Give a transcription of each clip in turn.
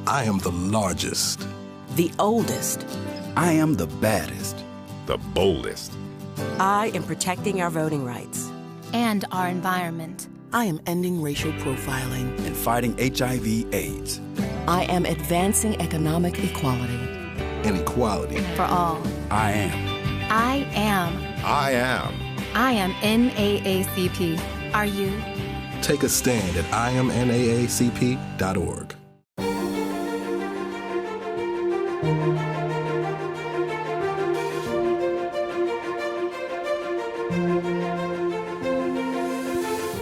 I am the largest. The oldest. I am the baddest. The boldest. I am protecting our voting rights. And our environment. I am ending racial profiling. And fighting HIV/AIDS. I am advancing economic equality. And equality. For all. I am. I am. I am. I am NAACP. Are you? Take a stand at IamNAACP.org.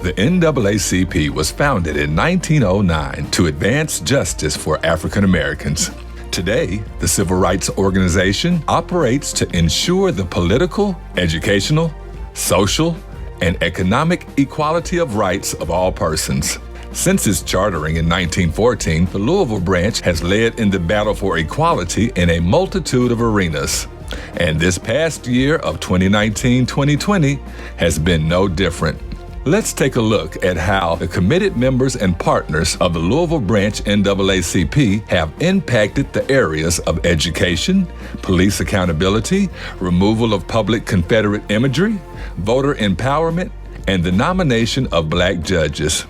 The NAACP was founded in 1909 to advance justice for African Americans. Today, the civil rights organization operates to ensure the political, educational, social, and economic equality of rights of all persons. Since its chartering in 1914, the Louisville branch has led in the battle for equality in a multitude of arenas. And this past year of 2019-2020 has been no different. Let's take a look at how the committed members and partners of the Louisville branch NAACP have impacted the areas of education, police accountability, removal of public Confederate imagery, voter empowerment, and the nomination of Black judges.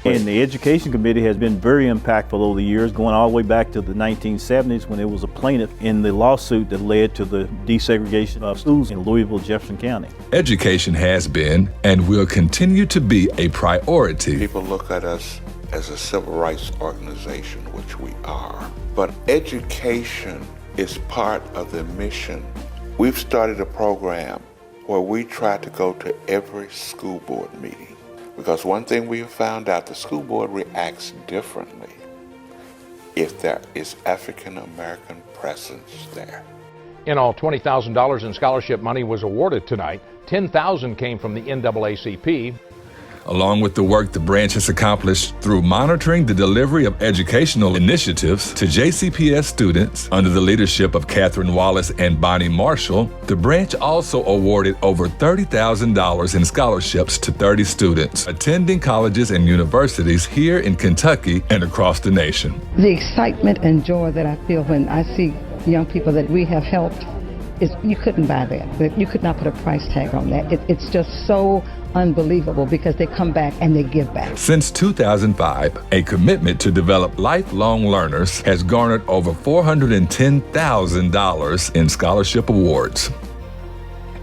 And the Education Committee has been very impactful over the years, going all the way back to the 1970s when it was a plaintiff in the lawsuit that led to the desegregation of schools in Louisville, Jefferson County. Education has been and will continue to be a priority. People look at us as a civil rights organization, which we are. But education is part of the mission. We've started a program where we try to go to every school board meeting. Because one thing we have found out, the school board reacts differently if there is African American presence there. In all, $20,000 in scholarship money was awarded tonight. $10,000 came from the NAACP. Along with the work the branch has accomplished through monitoring the delivery of educational initiatives to JCPS students under the leadership of Catherine Wallace and Bonnie Marshall, the branch also awarded over $30,000 in scholarships to 30 students attending colleges and universities here in Kentucky and across the nation. The excitement and joy that I feel when I see young people that we have helped, you couldn't buy that. You could not put a price tag on that. It's just so unbelievable because they come back and they give back. Since 2005, a commitment to develop lifelong learners has garnered over $410,000 in scholarship awards.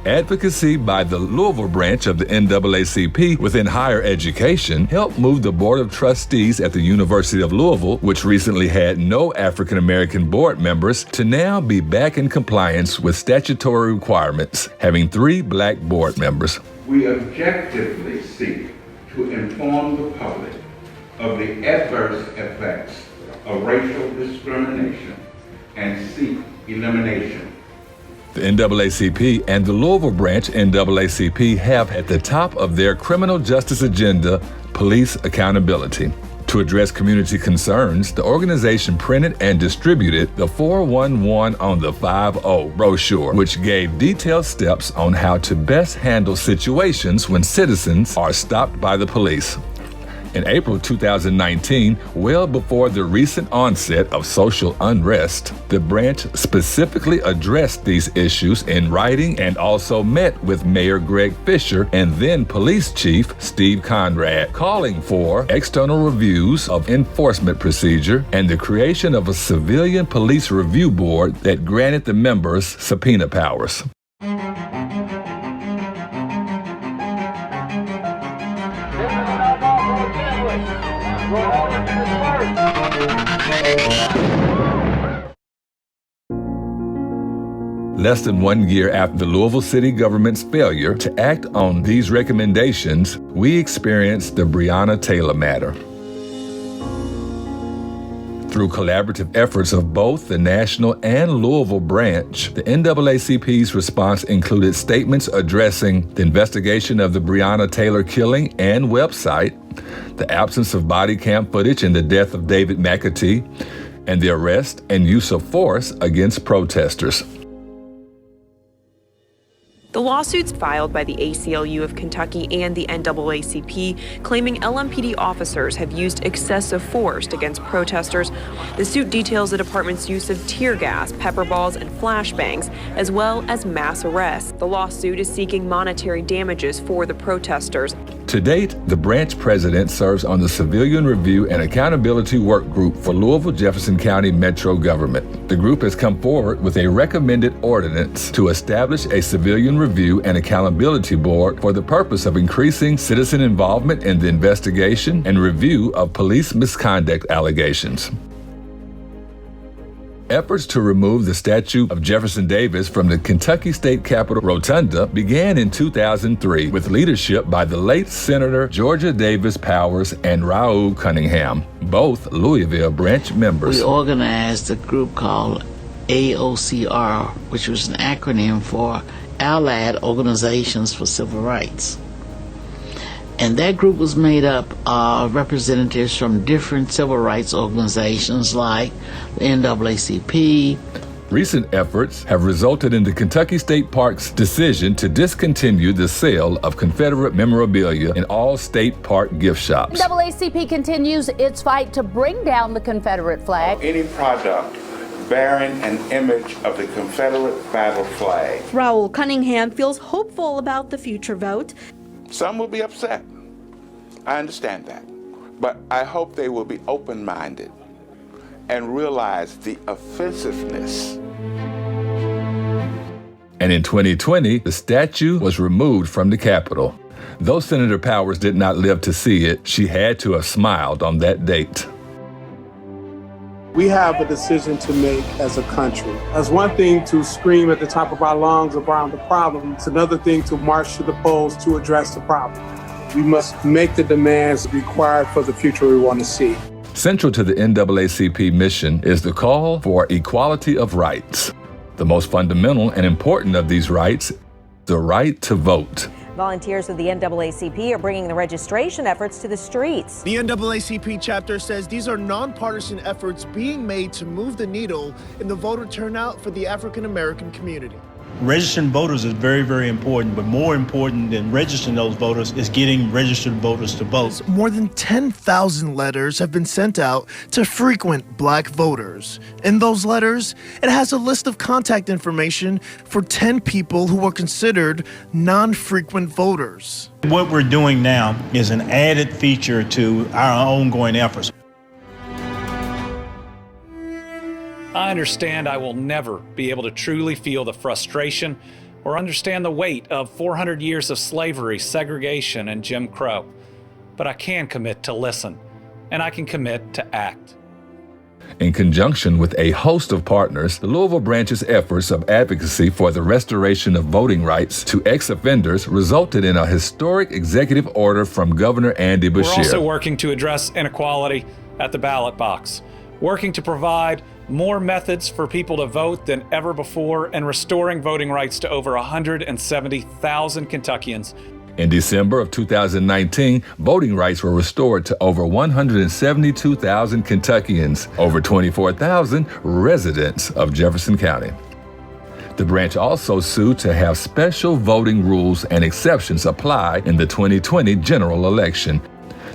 Advocacy by the Louisville branch of the NAACP within higher education helped move the Board of Trustees at the University of Louisville, which recently had no African American board members, to now be back in compliance with statutory requirements, having 3 Black board members. We objectively seek to inform the public of the adverse effects of racial discrimination and seek elimination. The NAACP and the Louisville branch NAACP have at the top of their criminal justice agenda police accountability. To address community concerns, the organization printed and distributed the 411 on the 50 brochure, which gave detailed steps on how to best handle situations when citizens are stopped by the police. In April 2019, well before the recent onset of social unrest, the branch specifically addressed these issues in writing and also met with Mayor Greg Fisher and then Police Chief Steve Conrad, calling for external reviews of enforcement procedure and the creation of a civilian police review board that granted the members subpoena powers. Less than 1 year after the Louisville City government's failure to act on these recommendations, we experienced the Breonna Taylor matter. Through collaborative efforts of both the national and Louisville branch, the NAACP's response included statements addressing the investigation of the Breonna Taylor killing and website, the absence of body cam footage in the death of David McAtee, and the arrest and use of force against protesters. The lawsuits filed by the ACLU of Kentucky and the NAACP claiming LMPD officers have used excessive force against protesters. The suit details the department's use of tear gas, pepper balls, and flashbangs, as well as mass arrests. The lawsuit is seeking monetary damages for the protesters. To date, the branch president serves on the Civilian Review and Accountability Work Group for Louisville-Jefferson County Metro Government. The group has come forward with a recommended ordinance to establish a Civilian Review and Accountability Board for the purpose of increasing citizen involvement in the investigation and review of police misconduct allegations. Efforts to remove the statue of Jefferson Davis from the Kentucky State Capitol Rotunda began in 2003 with leadership by the late Senator Georgia Davis Powers and Raul Cunningham, both Louisville branch members. We organized a group called AOCR, which was an acronym for Allied Organizations for Civil Rights. And that group was made up of representatives from different civil rights organizations like the NAACP. Recent efforts have resulted in the Kentucky State Park's decision to discontinue the sale of Confederate memorabilia in all state park gift shops. NAACP continues its fight to bring down the Confederate flag. Any product bearing an image of the Confederate battle flag. Raul Cunningham feels hopeful about the future vote. Some will be upset. I understand that. But I hope they will be open-minded and realize the offensiveness. And in 2020, the statue was removed from the Capitol. Though Senator Powers did not live to see it, she had to have smiled on that date. We have a decision to make as a country. It's one thing to scream at the top of our lungs around the problem. It's another thing to march to the polls to address the problem. We must make the demands required for the future we want to see. Central to the NAACP mission is the call for equality of rights. The most fundamental and important of these rights, the right to vote. Volunteers of the NAACP are bringing the registration efforts to the streets. The NAACP chapter says these are nonpartisan efforts being made to move the needle in the voter turnout for the African American community. Registering voters is very, very important, but more important than registering those voters is getting registered voters to vote. More than 10,000 letters have been sent out to frequent black voters. In those letters, it has a list of contact information for 10 people who were considered non-frequent voters. What we're doing now is an added feature to our ongoing efforts. I understand I will never be able to truly feel the frustration or understand the weight of 400 years of slavery, segregation, and Jim Crow. But I can commit to listen, and I can commit to act. In conjunction with a host of partners, the Louisville branch's efforts of advocacy for the restoration of voting rights to ex-offenders resulted in a historic executive order from Governor Andy Beshear. We're also working to address inequality at the ballot box, working to provide more methods for people to vote than ever before, and restoring voting rights to over 170,000 Kentuckians. In December of 2019, voting rights were restored to over 172,000 Kentuckians, over 24,000 residents of Jefferson County. The branch also sued to have special voting rules and exceptions apply in the 2020 general election.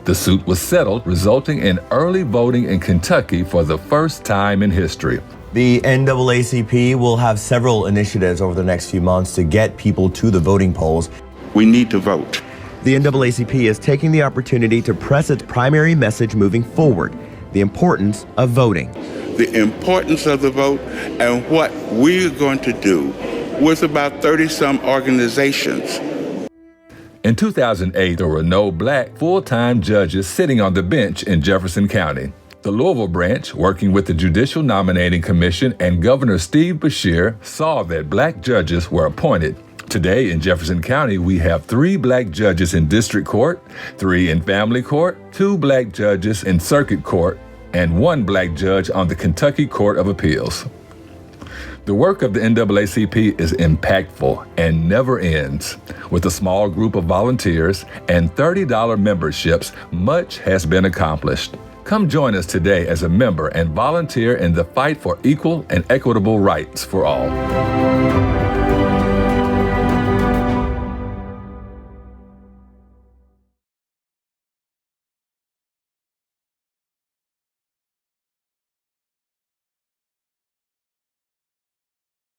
The suit was settled, resulting in early voting in Kentucky for the first time in history. The NAACP will have several initiatives over the next few months to get people to the voting polls. We need to vote. The NAACP is taking the opportunity to press its primary message moving forward, the importance of voting. The importance of the vote and what we're going to do with about 30-some organizations. In 2008, there were no black full-time judges sitting on the bench in Jefferson County. The Louisville branch, working with the Judicial Nominating Commission and Governor Steve Beshear, saw that black judges were appointed. Today in Jefferson County, we have 3 black judges in district court, 3 in family court, 2 black judges in circuit court, and 1 black judge on the Kentucky Court of Appeals. The work of the NAACP is impactful and never ends. With a small group of volunteers and $30 memberships, much has been accomplished. Come join us today as a member and volunteer in the fight for equal and equitable rights for all.